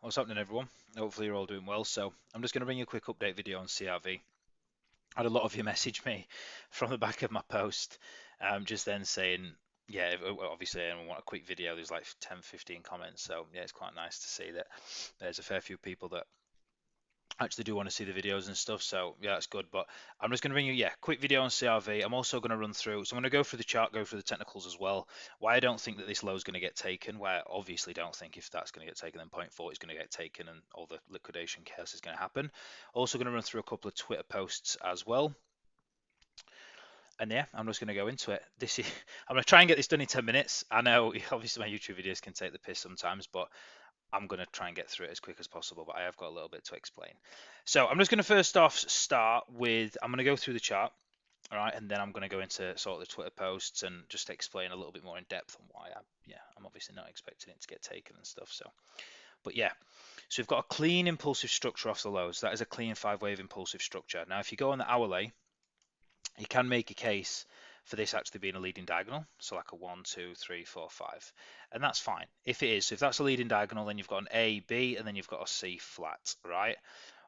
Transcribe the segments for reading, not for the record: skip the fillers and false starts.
What's happening, everyone? Hopefully you're all doing well. So I'm just going to bring you a quick update video on CRV. I had a lot of you message me from the back of my post, just then saying, yeah, obviously I want a quick video. There's like 10, 15 comments. So yeah, it's quite nice to see that there's a fair few people that actually do want to see the videos and stuff, so yeah, that's good. But I'm just going to bring you, yeah, quick video on CRV. I'm also going to run through, so I'm going to go through the chart, go through the technicals as well, why I don't think that this low is going to get taken, why I obviously don't think if that's going to get taken, then point 4 is going to get taken and all the liquidation chaos is going to happen. Also going to run through a couple of Twitter posts as well. And yeah, I'm just going to go into it. This is, I'm going to try and get this done in 10 minutes. I know obviously my YouTube videos can take the piss sometimes, but I'm going to try and get through it as quick as possible, but I have got a little bit to explain. So I'm just going to first off start with, I'm going to go through the chart, all right, and then I'm going to go into sort of the Twitter posts and just explain a little bit more in depth on why I'm obviously not expecting it to get taken and stuff. So, but yeah, so we've got a clean impulsive structure off the lows. That is a clean 5-wave impulsive structure. Now, if you go on the hourly, you can make a case for this actually being a leading diagonal, so like a 1, 2, 3, 4, 5, and that's fine. If it is, so if that's a leading diagonal, then you've got an A, B, and then you've got a C flat, right?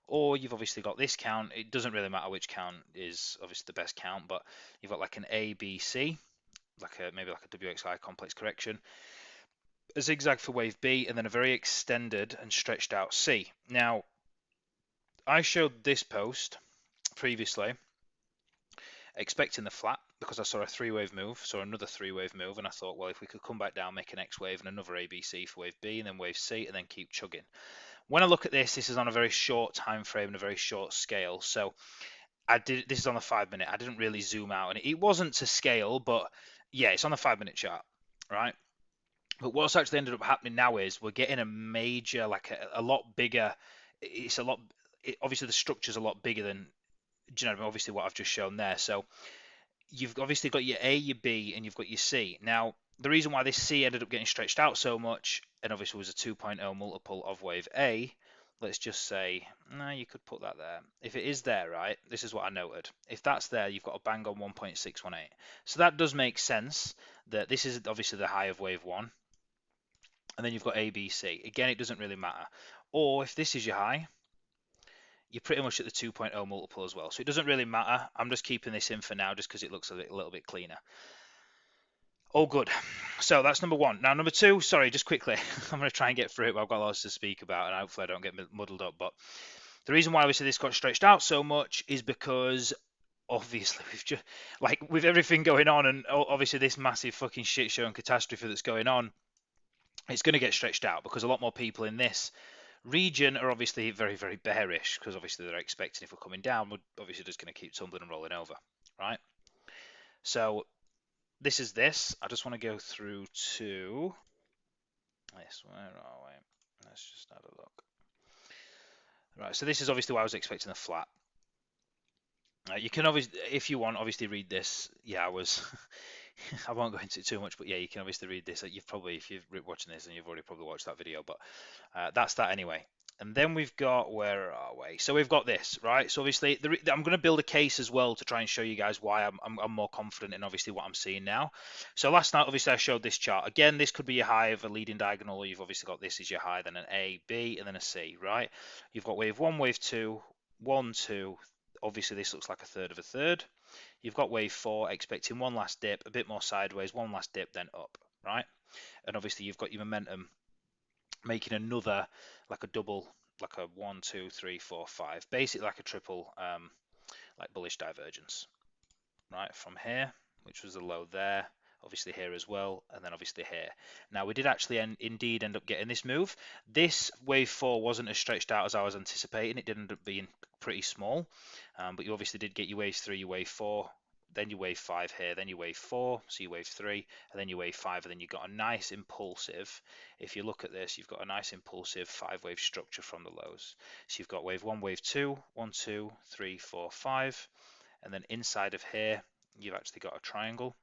Or you've obviously got this count. It doesn't really matter which count is obviously the best count, but you've got like an A, B, C, maybe like a WXI complex correction, a zigzag for wave B, and then a very extended and stretched out C. Now, I showed this post previously expecting the flat because I saw a 3-wave move, saw another 3-wave move, and I thought, well, if we could come back down, make an X wave and another ABC for wave B, and then wave C, and then keep chugging. When I look at this, this is on a very short time frame and a very short scale. So this is on the 5-minute. I didn't really zoom out, and it wasn't to scale, but yeah, it's on the 5-minute chart, right? But what's actually ended up happening now is we're getting a major, like a lot bigger. It's a lot. Obviously, the structure's a lot bigger than, obviously what I've just shown there. So you've obviously got your A, your B, and you've got your C. Now, the reason why this C ended up getting stretched out so much, and obviously was a 2.0 multiple of wave A, let's just say, no, you could put that there. If it is there, right, this is what I noted. If that's there, you've got a bang on 1.618. So that does make sense that this is obviously the high of wave 1, and then you've got A, B, C. Again, it doesn't really matter. Or if this is your high, you're pretty much at the 2.0 multiple as well. So it doesn't really matter. I'm just keeping this in for now just because it looks a little bit cleaner. All good. So that's number one. Now, number two, sorry, just quickly, I'm going to try and get through it, but I've got lots to speak about, and hopefully I don't get muddled up. But the reason why obviously this got stretched out so much is because obviously we've just, like, with everything going on, and obviously this massive fucking shit show and catastrophe that's going on, it's going to get stretched out because a lot more people in this region are obviously very, very bearish because obviously they're expecting if we're coming down, we're obviously just going to keep tumbling and rolling over, right? So this is this. I just want to go through to this. Where are we? Let's just have a look. Right, so this is obviously why I was expecting a flat. You can obviously, if you want, obviously read this. Yeah, I won't go into it too much, but yeah, you can obviously read this. You've probably, if you're watching this, and you've already probably watched that video, but that's that anyway. And then we've got, where are we? So we've got this, right? So obviously, I'm going to build a case as well to try and show you guys why I'm more confident in obviously what I'm seeing now. So last night, obviously, I showed this chart. Again, this could be a high of a leading diagonal. You've obviously got this as your high, then an A, B, and then a C, right? You've got wave 1, wave 2, 1, 2. Obviously, this looks like a third of a third. You've got wave 4 expecting one last dip, a bit more sideways, one last dip, then up, right? And obviously, you've got your momentum making another, like a double, like a 1, 2, 3, 4, 5, basically like a triple, like bullish divergence, right? From here, which was a low there, obviously here as well, and then obviously here. Now we did actually indeed end up getting this move. This wave 4 wasn't as stretched out as I was anticipating. It did end up being pretty small, but you obviously did get your wave 3, your wave 4, then your wave 5 here, then your wave 4, so your wave 3, and then your wave 5, and then you've got a nice impulsive, if you look at this, you've got a nice impulsive 5-wave structure from the lows. So you've got wave 1, wave 2, 1, 2, 3, 4, 5, and then inside of here, you've actually got a triangle.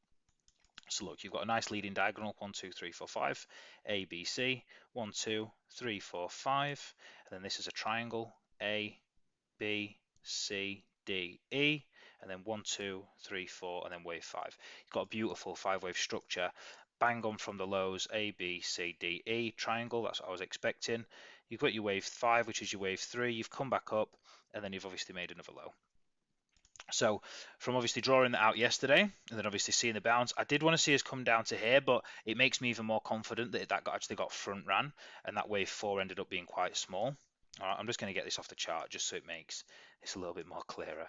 So look, you've got a nice leading diagonal, 1, 2, 3, 4, 5, A, B, C, 1, 2, 3, 4, 5, and then this is a triangle, A, B, C, D, E, and then 1, 2, 3, 4, and then wave 5. You've got a beautiful 5-wave structure. bang on from the lows, A, B, C, D, E, triangle, that's what I was expecting. You've got your wave 5, which is your wave 3, you've come back up, and then you've obviously made another low. So from obviously drawing that out yesterday, and then obviously seeing the bounce, I did want to see us come down to here, but it makes me even more confident that actually got front ran, and that wave 4 ended up being quite small. All right, I'm just going to get this off the chart just so it makes this a little bit more clearer.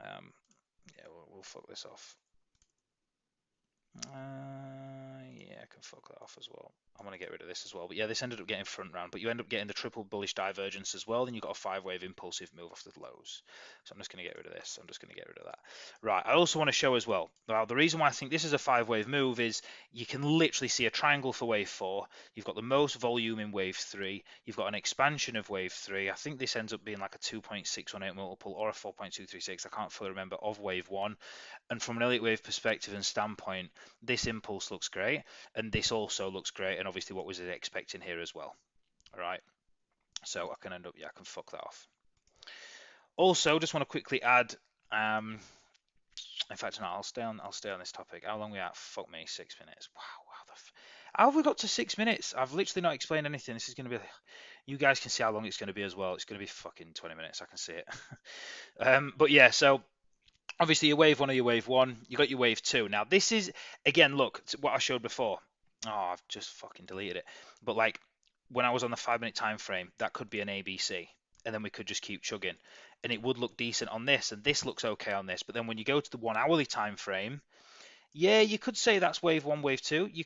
Yeah, we'll fuck this off. Yeah, I can fuck that off as well. I'm going to get rid of this as well. But yeah, this ended up getting front round, but you end up getting the triple bullish divergence as well. Then you've got a 5-wave impulsive move off the lows. So I'm just going to get rid of this. I'm just going to get rid of that. Right, I also want to show as well. Now, the reason why I think this is a 5-wave move is you can literally see a triangle for wave 4. You've got the most volume in wave 3. You've got an expansion of wave 3. I think this ends up being like a 2.618 multiple or a 4.236. I can't fully remember of wave 1. And from an elite wave perspective and standpoint, this impulse looks great, and this also looks great, and obviously what was it expecting here as well. All right, so I can end up, yeah, I can fuck that off. Also, just want to quickly add, in fact, no, I'll stay on this topic. How long we at? Fuck me, 6 minutes. Wow, how have we got to 6 minutes? I've literally not explained anything. This is going to be, you guys can see how long it's going to be as well. It's going to be fucking 20 minutes. I can see it. But yeah, so obviously your wave 1 or your wave 1, you got your wave 2. Now this is, again, look, what I showed before. Oh, I've just fucking deleted it. But like when I was on the 5-minute time frame, that could be an ABC, and then we could just keep chugging, and it would look decent on this, and this looks okay on this. But then when you go to the 1-hourly time frame, yeah, you could say that's wave 1, wave 2. You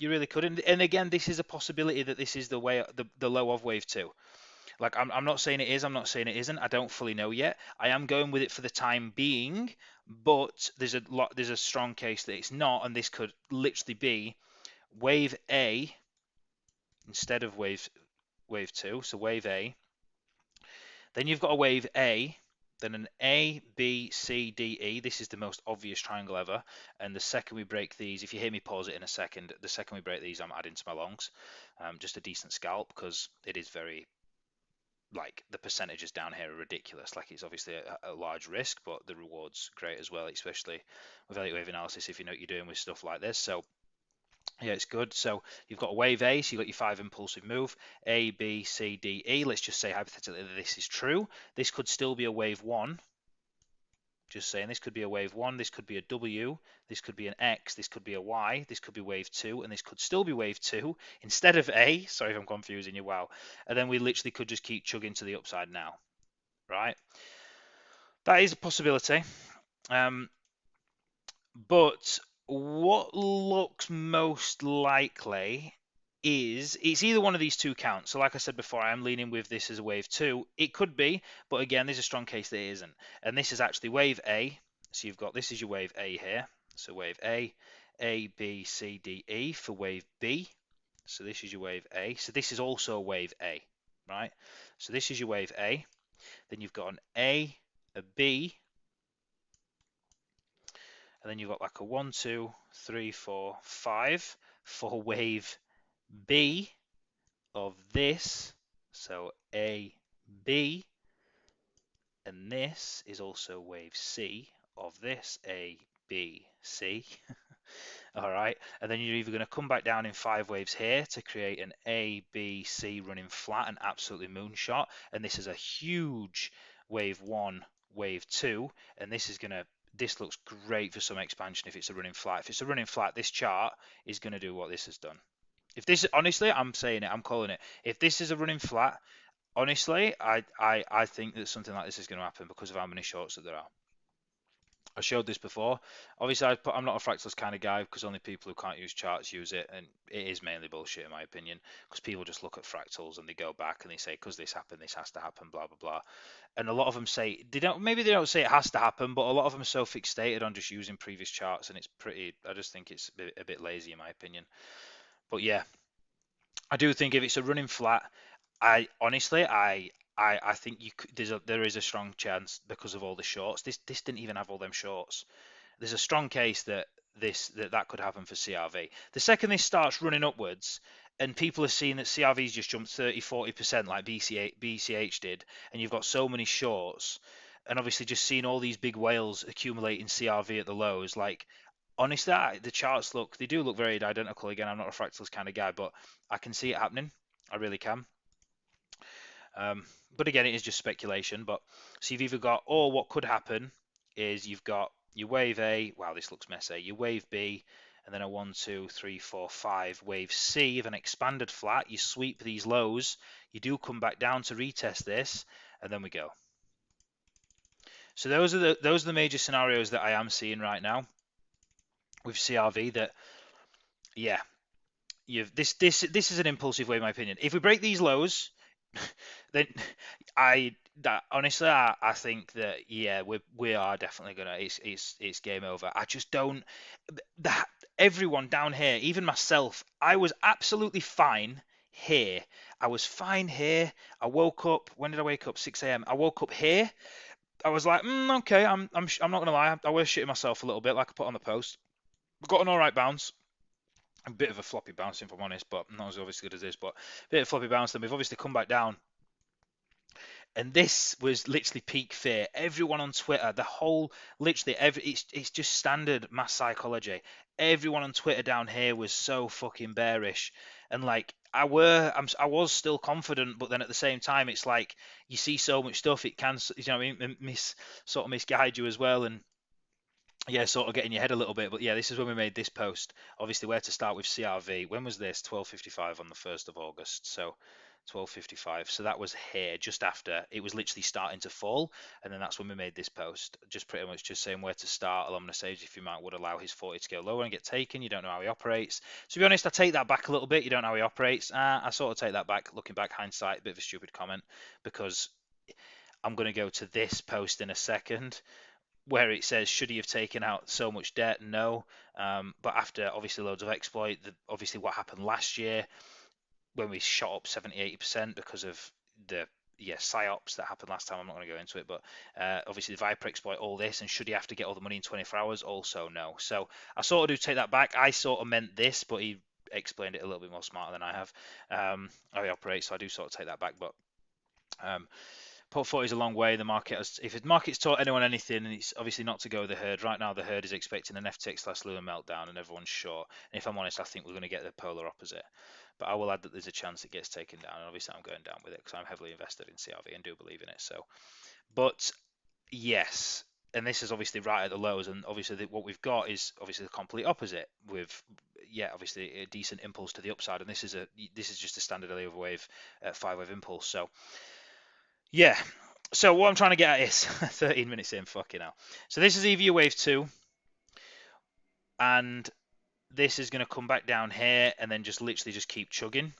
really could. And again, this is a possibility that this is the way, the low of wave 2. Like I'm not saying it is, I'm not saying it isn't. I don't fully know yet. I am going with it for the time being, but there's a strong case that it's not, and this could literally be wave A instead of wave 2. So wave A. Then you've got a wave A, then an A, B, C, D, E. This is the most obvious triangle ever. And the second we break these, if you hear me pause it in a second, the second we break these, I'm adding to my longs. Just a decent scalp because it is very, like, the percentages down here are ridiculous. Like, it's obviously a large risk, but the reward's great as well, especially with elite wave analysis if you know what you're doing with stuff like this. So yeah, it's good. So you've got a wave A, so you've got your 5 impulsive move, A, B, C, D, E. Let's just say hypothetically that this is true. This could still be a wave 1. Just saying, this could be a wave 1, this could be a W, this could be an X, this could be a Y, this could be wave 2, and this could still be wave 2 instead of A. Sorry if I'm confusing you, wow. And then we literally could just keep chugging to the upside now, right? That is a possibility. But what looks most likely is it's either one of these two counts. So like I said before, I am leaning with this as a wave 2. It could be, but again, there's a strong case that it isn't. And this is actually wave A. So you've got, this is your wave A here. So wave A, B, C, D, E for wave B. So this is your wave A. So this is also a wave A, right? So this is your wave A. Then you've got an A, a B, and then you've got like a 1, 2, 3, 4, 5 for wave B of this. So A, B, and this is also wave C of this, A, B, C. All right, and then you're either going to come back down in 5 waves here to create an A, B, C running flat and absolutely moonshot, and this is a huge wave 1, wave 2, and this looks great for some expansion if it's a running flat. If it's a running flat, this chart is going to do what this has done. If this, honestly, I'm saying it, I'm calling it. If this is a running flat, honestly, I think that something like this is going to happen because of how many shorts that there are. I showed this before. Obviously, I'm not a fractals kind of guy because only people who can't use charts use it, and it is mainly bullshit in my opinion because people just look at fractals and they go back and they say because this happened, this has to happen, blah blah blah. And a lot of them say maybe they don't say it has to happen, but a lot of them are so fixated on just using previous charts, and it's pretty. I just think it's a bit lazy in my opinion. But yeah, I do think if it's a running flat, I honestly I think there is a strong chance because of all the shorts. This didn't even have all them shorts. There's a strong case that that could happen for CRV. The second this starts running upwards and people are seeing that CRV's just jumped 30-40% like BCH did, and you've got so many shorts, and obviously just seeing all these big whales accumulating CRV at the lows, like honestly, the charts they do look very identical. Again, I'm not a fractals kind of guy, but I can see it happening. I really can. Um, but again, it is just speculation. But so you've either got, or what could happen is you've got your wave A. Wow, this looks messy. Your wave B, and then a 1, 2, 3, 4, 5 wave C of an expanded flat. You sweep these lows. You do come back down to retest this, and then we go. So those are the major scenarios that I am seeing right now with CRV. That yeah, this is an impulsive way, in my opinion. If we break these lows, then honestly, I think that yeah, we are definitely gonna. It's game over. I just don't. That everyone down here, even myself, I was absolutely fine here. I was fine here. I woke up. When did I wake up? 6 a.m. I woke up here. I was like, okay. I'm not gonna lie. I was shitting myself a little bit, like I put on the post. Got an all right bounce. A bit of a floppy bounce, if I'm honest, but not as obviously good as this. But a bit of floppy bounce. Then we've obviously come back down. And this was literally peak fear. Everyone on Twitter, the whole, literally, it's just standard mass psychology. Everyone on Twitter down here was so fucking bearish, and like I was still confident, but then at the same time, it's like you see so much stuff, it can, you know, what I mean, sort of misguide you as well, and yeah, sort of get in your head a little bit. But yeah, this is when we made this post. Obviously, where to start with CRV. When was this? 12:55 on the 1st of August. So 12:55. So that was here just after it was literally starting to fall, and then that's when we made this post. Just pretty much just saying where to start. Alumna Sage, if you might would allow his 40 to go lower and get taken. You don't know how he operates. To be honest, I take that back a little bit. You don't know how he operates. I sort of take that back. Looking back, hindsight, a bit of a stupid comment because I'm going to go to this post in a second where it says, should he have taken out so much debt? No. But after obviously loads of exploit, obviously what happened last year when we shot up 70-80% because of the psyops that happened last time. I'm not going to go into it, but obviously the Viper exploit, all this, and should he have to get all the money in 24 hours? Also no. So I sort of do take that back. I sort of meant this, but he explained it a little bit more smarter than I have, how he operates. So I do sort of take that back, but portfolio is a long way. The market has, if the market's taught anyone anything, and it's obviously not to go with the herd. Right now, the herd is expecting an FTX/Luna meltdown, and everyone's short. And if I'm honest, I think we're going to get the polar opposite. But I will add that there's a chance it gets taken down, and obviously I'm going down with it because I'm heavily invested in CRV and do believe in it. So, but yes, and this is obviously right at the lows, and obviously what we've got is obviously the complete opposite. With obviously a decent impulse to the upside, and this is just a standard wave, 5-wave impulse. So yeah. So what I'm trying to get at is 13 minutes in, fucking hell. So this is EVA wave 2, and this is going to come back down here and then just literally just keep chugging.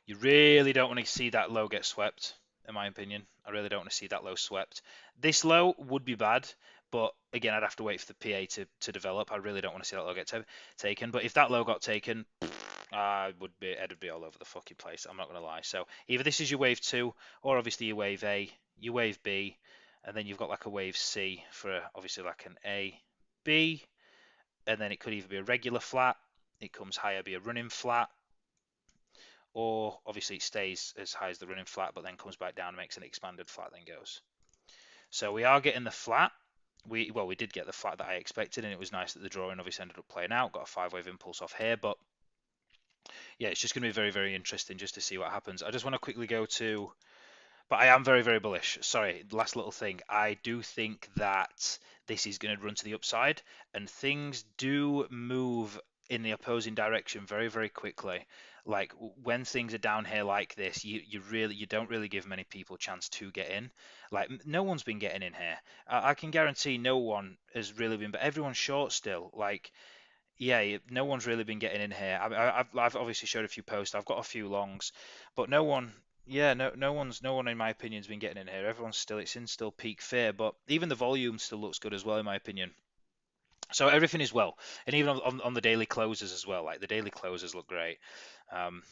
You really don't want to see that low get swept, in my opinion. I really don't want to see that low swept. This low would be bad, but again, I'd have to wait for the PA to develop. I really don't want to see that low get taken. But if that low got taken, it'd be all over the fucking place. I'm not going to lie. So either this is your wave 2, or obviously your wave A, your wave B, and then you've got like a wave C for obviously like an A, B, and then it could either be a regular flat, it comes higher, be a running flat, or obviously it stays as high as the running flat, but then comes back down and makes an expanded flat, then goes. So we are getting the flat. We did get the flat that I expected, and it was nice that the drawing obviously ended up playing out. Got a 5-wave impulse off here, but yeah, it's just going to be very, very interesting just to see what happens. I just want to quickly go to, but I am very, very bullish. Sorry, last little thing. I do think that this is going to run to the upside, and things do move in the opposing direction very, very quickly. Like when things are down here like this, you don't really give many people a chance to get in. Like no one's been getting in here. I can guarantee no one has really been, but everyone's short still. Like yeah, no one's really been getting in here. I've obviously showed a few posts. I've got a few longs, but no one. Yeah, no one in my opinion has been getting in here. Everyone's still, it's in still peak fear, but even the volume still looks good as well in my opinion. So everything is well, and even on the daily closes as well. Like the daily closes look great. Um,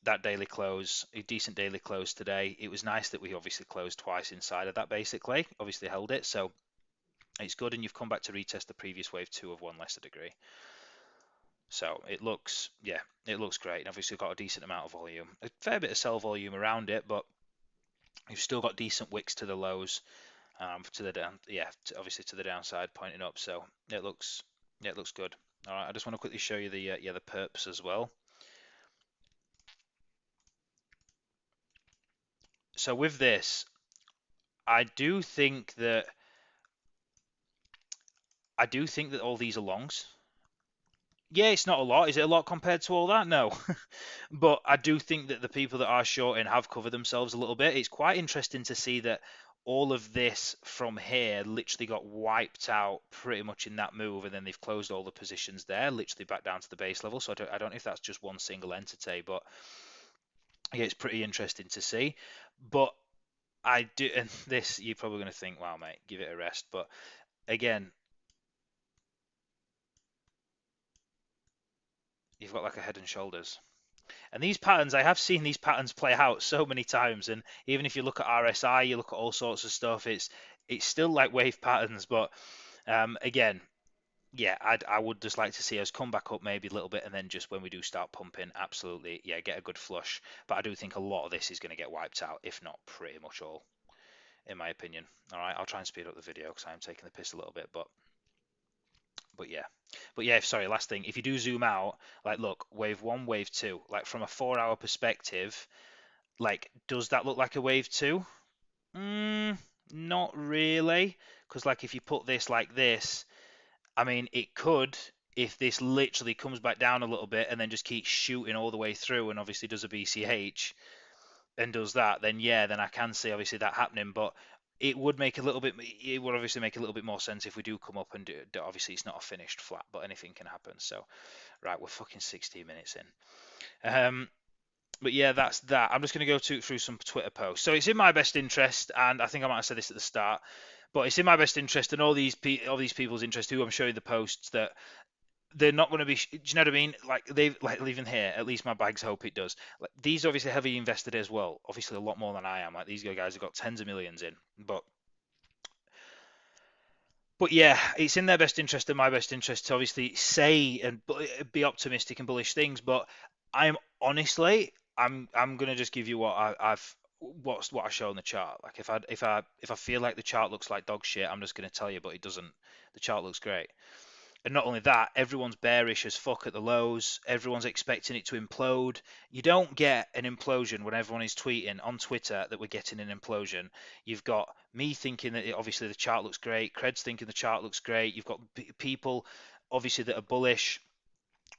that daily close, a decent daily close today. It was nice that we obviously closed twice inside of that. Basically, obviously held it, so it's good. And you've come back to retest the previous wave 2 of one lesser degree. So it looks, yeah, it looks great. And obviously got a decent amount of volume, a fair bit of sell volume around it, but you've still got decent wicks to the lows. to the down, yeah, obviously to the downside pointing up. So it looks, yeah, it looks good. All right, I just want to quickly show you the yeah, the perps as well. So with this, I do think that all these are longs. Yeah, it's not a lot. Is it a lot compared to all that? No. But I do think that the people that are shorting have covered themselves a little bit. It's quite interesting to see that all of this from here literally got wiped out pretty much in that move, and then they've closed all the positions there, literally back down to the base level. So I don't know if that's just one single entity, but yeah, it's pretty interesting to see. But I do, and this you're probably going to think, wow, mate, give it a rest. But again, you've got like a Head and Shoulders. And these patterns, I have seen these patterns play out so many times. And even if you look at RSI, you look at all sorts of stuff, it's still like wave patterns. But again, yeah, I would just like to see us come back up maybe a little bit, and then just when we do start pumping, absolutely, yeah, get a good flush. But I do think a lot of this is going to get wiped out, if not pretty much all, in my opinion. All right, I'll try and speed up the video because I'm taking the piss a little bit, but yeah. But yeah, sorry, last thing. If you do zoom out, like look, wave one, wave two, like from a 4 hour perspective, like, does that look like a wave two? Not really. Because, like, if you put this like this, I mean, it could, if this literally comes back down a little bit and then just keeps shooting all the way through and obviously does a BCH and does that, then yeah, then I can see obviously that happening. But it would obviously make a little bit more sense if we do come up and do, obviously it's not a finished flat, but anything can happen. So, right, we're fucking 16 minutes in. But yeah, that's that. I'm just going to go through some Twitter posts. So it's in my best interest, and I think I might have said this at the start, but it's in my best interest and all these people's interest who I'm showing the posts that they're not going to be. Do you know what I mean? Like they like leaving here. At least my bags hope it does. Like these obviously heavily invested as well. Obviously a lot more than I am. Like these guys have got tens of millions in, but yeah, it's in their best interest and my best interest to obviously say and be optimistic and bullish things. But I'm honestly, I'm gonna just give you what I've what I show on the chart. Like if I feel like the chart looks like dog shit, I'm just gonna tell you, but it doesn't. The chart looks great. And not only that, everyone's bearish as fuck at the lows. Everyone's expecting it to implode. You don't get an implosion when everyone is tweeting on Twitter that we're getting an implosion. You've got me thinking that obviously the chart looks great. Cred's thinking the chart looks great. You've got people obviously that are bullish.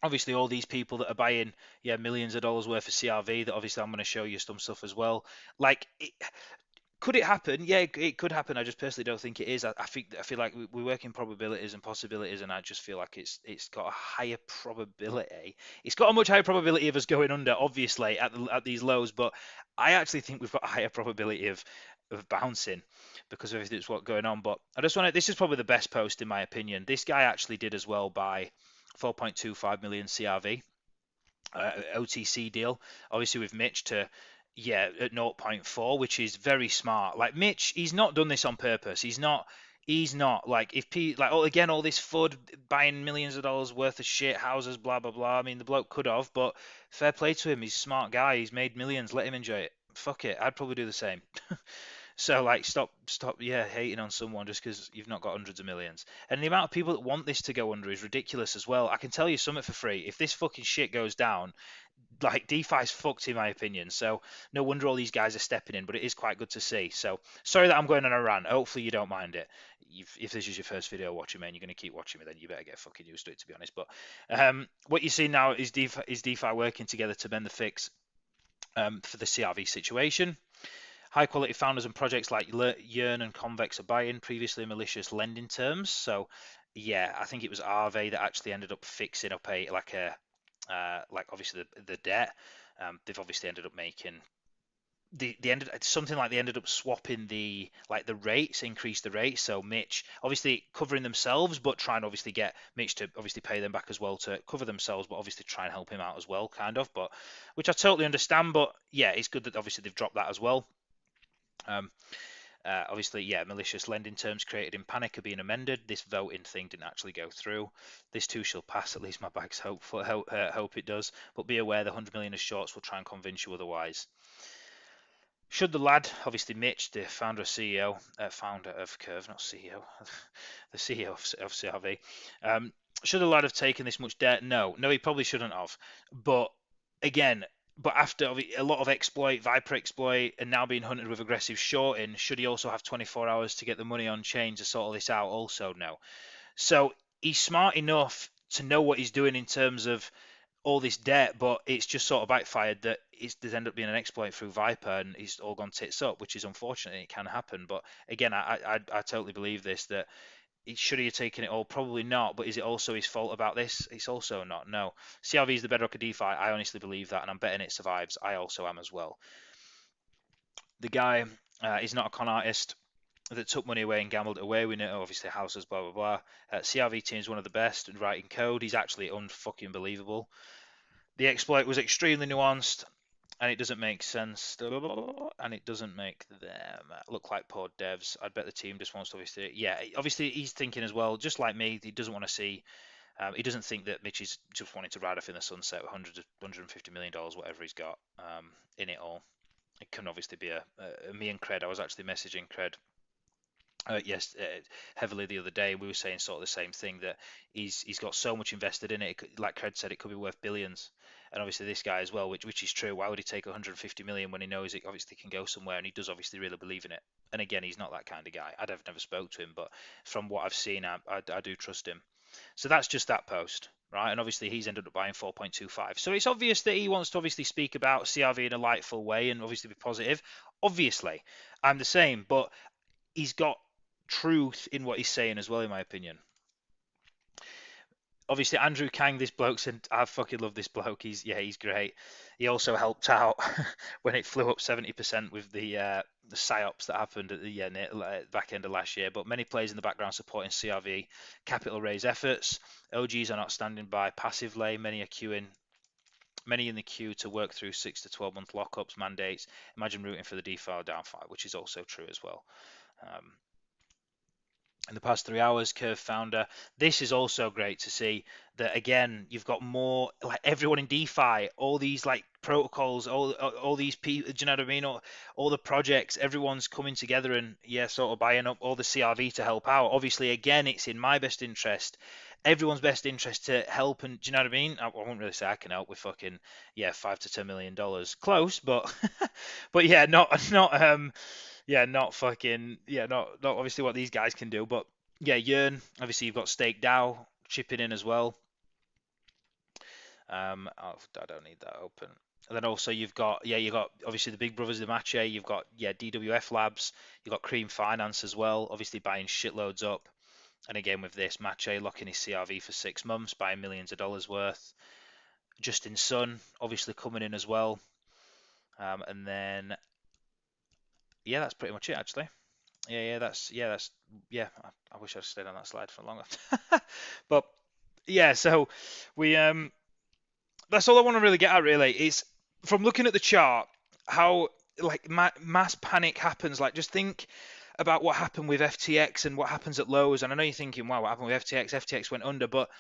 Obviously, all these people that are buying, yeah, millions of dollars worth of CRV. That obviously I'm going to show you some stuff as well. Like, could it happen? Yeah, it could happen. I just personally don't think it is. I feel like we work in probabilities and possibilities, and I just feel like it's got a higher probability. It's got a much higher probability of us going under, obviously, at these lows. But I actually think we've got a higher probability of bouncing because of everything that's what's going on. But I just want to. This is probably the best post in my opinion. This guy actually did as well by 4.25 million CRV. OTC deal, obviously with Mitch to yeah at zero point 0.4, which is very smart. Like Mitch, he's not done this on purpose. He's not like if P like oh again all this FUD buying millions of dollars worth of shit houses blah blah blah. I mean the bloke could have, but fair play to him. He's a smart guy. He's made millions. Let him enjoy it. Fuck it. I'd probably do the same. So like stop yeah hating on someone just because you've not got hundreds of millions. And the amount of people that want this to go under is ridiculous as well. I can tell you something for free. If this fucking shit goes down, like DeFi's fucked in my opinion. So no wonder all these guys are stepping in, but it is quite good to see. So sorry that I'm going on a rant. Hopefully you don't mind it. If this is your first video watching me and you're going to keep watching me, then you better get fucking used to it, to be honest. But what you see now is DeFi working together to bend the fix for the CRV situation. High quality founders and projects like Yearn and Convex are buying previously malicious lending terms. So yeah, I think it was RV that actually ended up fixing up like obviously the debt. They've obviously ended up making they ended something like they ended up swapping the rates, increase the rates. So Mitch obviously covering themselves, but trying to obviously get Mitch to obviously pay them back as well to cover themselves, but obviously try and help him out as well, kind of. But which I totally understand. But yeah, it's good that obviously they've dropped that as well. Um, Obviously, yeah, malicious lending terms created in panic are being amended. This voting thing didn't actually go through. This too shall pass. At least my bags hope it does. But be aware the 100 million of shorts will try and convince you otherwise. Should the lad, obviously Mitch, the founder CEO, founder of Curve, not CEO, the CEO of CRV, should the lad have taken this much debt? No, he probably shouldn't have. But again, after a lot of exploit, Viper exploit, and now being hunted with aggressive shorting, should he also have 24 hours to get the money on chain to sort all this out? Also, no. So he's smart enough to know what he's doing in terms of all this debt, but it's just sort of backfired that there's ended up being an exploit through Viper and he's all gone tits up, which is unfortunate. It can happen, but again, I totally believe this that should he have taken it all? Probably not. But is it also his fault about this? It's also not. No. CRV is the bedrock of DeFi. I honestly believe that, and I'm betting it survives. I also am as well. The guy is not a con artist that took money away and gambled it away. We know obviously houses, blah blah blah. CRV team is one of the best at writing code. He's actually unfucking believable. The exploit was extremely nuanced, and it doesn't make sense, and it doesn't make them look like poor devs. I'd bet the team just wants to obviously he's thinking as well, just like me. He doesn't want to see. He doesn't think that Mitch is just wanting to ride off in the sunset with 150 million dollars, whatever he's got in it all. It can obviously be a me and Cred. I was actually messaging Cred yes, heavily the other day. We were saying sort of the same thing that he's got so much invested in it. Like Cred said, it could be worth billions. And obviously this guy as well, which is true. Why would he take 150 million when he knows it obviously can go somewhere? And he does obviously really believe in it. And again, he's not that kind of guy. I've never spoke to him, but from what I've seen, I do trust him. So that's just that post, right? And obviously he's ended up buying 4.25. So it's obvious that he wants to obviously speak about CRV in a lightful way and obviously be positive. Obviously, I'm the same, but he's got truth in what he's saying as well, in my opinion. Obviously, Andrew Kang, this bloke, and I fucking love this bloke. He's great. He also helped out when it flew up 70% with the psyops that happened at the back end of last year. But many players in the background supporting CRV capital raise efforts. OGs are not standing by passively. Many in the queue to work through 6 to 12 month lockups mandates. Imagine rooting for the DeFi or downfire, which is also true as well. In the past 3 hours, Curve founder. This is also great to see that again. You've got more like everyone in DeFi, all these like protocols, all these people. Do you know what I mean? All the projects, everyone's coming together and sort of buying up all the CRV to help out. Obviously, again, it's in my best interest. Everyone's best interest to help, and do you know what I mean? I won't really say I can help with fucking $5 to $10 million. Close, but but not fucking not obviously what these guys can do, but Yearn, obviously you've got Stake DAO chipping in as well. I don't need that open. And then also you've got obviously the big brothers of the Mache, you've got DWF Labs, you've got Cream Finance as well, obviously buying shitloads up. And again with this, Mache locking his CRV for 6 months, buying millions of dollars worth. Justin Sun obviously coming in as well. And then that's pretty much it actually. That's I wish I'd stayed on that slide for longer. But so we that's all I want to really get at really is from looking at the chart how like mass panic happens. Like just think about what happened with FTX and what happens at lows. And I know you're thinking, wow, what happened with FTX? FTX went under, but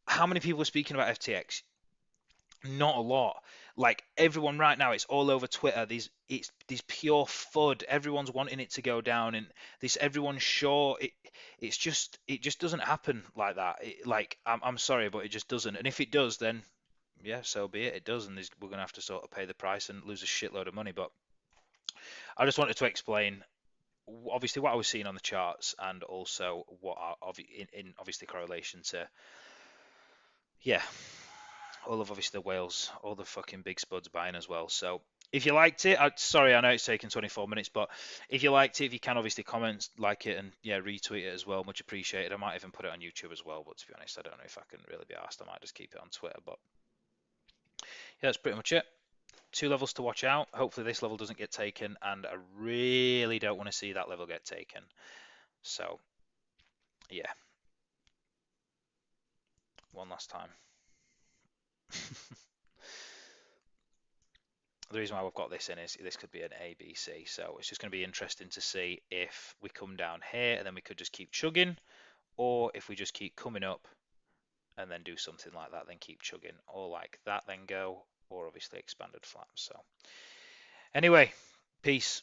how many people are speaking about FTX? Not a lot. Like everyone right now, it's all over Twitter. It's pure FUD. Everyone's wanting it to go down, and everyone's sure it just doesn't happen like that. I'm sorry, but it just doesn't. And if it does, then so be it. It does, and we're gonna have to sort of pay the price and lose a shitload of money. But I just wanted to explain obviously what I was seeing on the charts and also what are in obviously correlation to all of obviously the whales, all the fucking big spuds buying as well. So if you liked it, sorry, I know it's taken 24 minutes, but if you liked it, if you can obviously comment, like it, and retweet it as well, much appreciated. I might even put it on YouTube as well, but to be honest, I don't know if I can really be asked. I might just keep it on Twitter, but that's pretty much it. 2 levels to watch out. Hopefully this level doesn't get taken, and I really don't want to see that level get taken. So one last time. The reason why we've got this in is this could be an ABC, so it's just going to be interesting to see if we come down here and then we could just keep chugging, or if we just keep coming up and then do something like that, then keep chugging, or like that, then go, or obviously expanded flaps. So anyway, Peace.